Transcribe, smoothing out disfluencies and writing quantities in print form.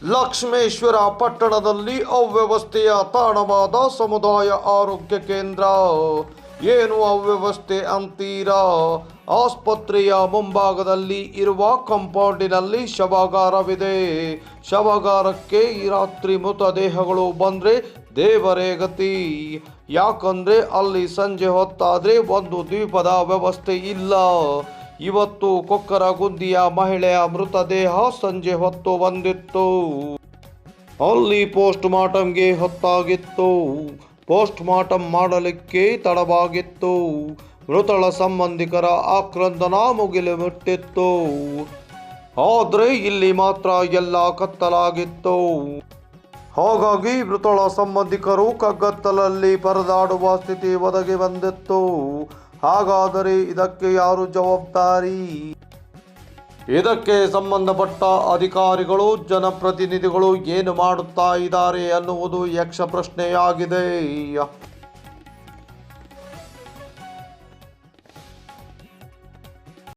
ಲಕ್ಷ್ಮೇಶ್ವರ ಪಟ್ಟಣದಲ್ಲಿ ಅವ್ಯವಸ್ಥೆಯ ತಾಣವಾದ ಸಮುದಾಯ ಆರೋಗ್ಯ ಕೇಂದ್ರ. ಏನು ಅವ್ಯವಸ್ಥೆ ಅಂತೀರಾ? ಆಸ್ಪತ್ರೆಯ ಮುಂಭಾಗದಲ್ಲಿ ಇರುವ ಕಾಂಪೌಂಡಿನಲ್ಲಿ ಶವಾಗಾರವಿದೆ. ಶವಾಗಾರಕ್ಕೆ ಈ ರಾತ್ರಿ ಮೃತದೇಹಗಳು ಬಂದ್ರೆ ದೇವರೇ ಗತಿ. ಯಾಕಂದ್ರೆ ಅಲ್ಲಿ ಸಂಜೆ ಹೊತ್ತಾದ್ರೆ ಒಂದು ದ್ವೀಪದ ವ್ಯವಸ್ಥೆ ಇಲ್ಲ. ಇವತ್ತು ಕೊಕ್ಕರಗುಂದಿಯ ಮಹಿಳೆಯ ಮೃತದೇಹ ಸಂಜೆ ಹೊತ್ತು ಬಂದಿತ್ತು. ಅಲ್ಲಿ ಪೋಸ್ಟ್ ಮಾರ್ಟಂಗೆ ಹೊತ್ತಾಗಿತ್ತು. ಪೋಸ್ಟ್ ಮಾರ್ಟಂ ಮಾಡಲಿಕ್ಕೆ ತಡವಾಗಿತ್ತು. ಮೃತಳ ಸಂಬಂಧಿಕರ ಆಕ್ರಂದನ ಮುಗಿಲು ಮುಟ್ಟಿತ್ತು. ಆದ್ರೆ ಇಲ್ಲಿ ಮಾತ್ರ ಎಲ್ಲ ಕತ್ತಲಾಗಿತ್ತು. ಹಾಗಾಗಿ ಮೃತಳ ಸಂಬಂಧಿಕರು ಕಗ್ಗತ್ತಲಲ್ಲಿ ಪರದಾಡುವ ಸ್ಥಿತಿ ಒದಗಿ ಬಂದಿತ್ತು. ಹಾಗಾದರೆ ಇದಕ್ಕೆ ಯಾರು ಜವಾಬ್ದಾರಿ? ಇದಕ್ಕೆ ಸಂಬಂಧಪಟ್ಟ ಅಧಿಕಾರಿಗಳು, ಜನಪ್ರತಿನಿಧಿಗಳು ಏನು ಮಾಡುತ್ತಾ ಇದ್ದಾರೆ ಅನ್ನುವುದು ಯಕ್ಷ ಪ್ರಶ್ನೆಯಾಗಿದೆ.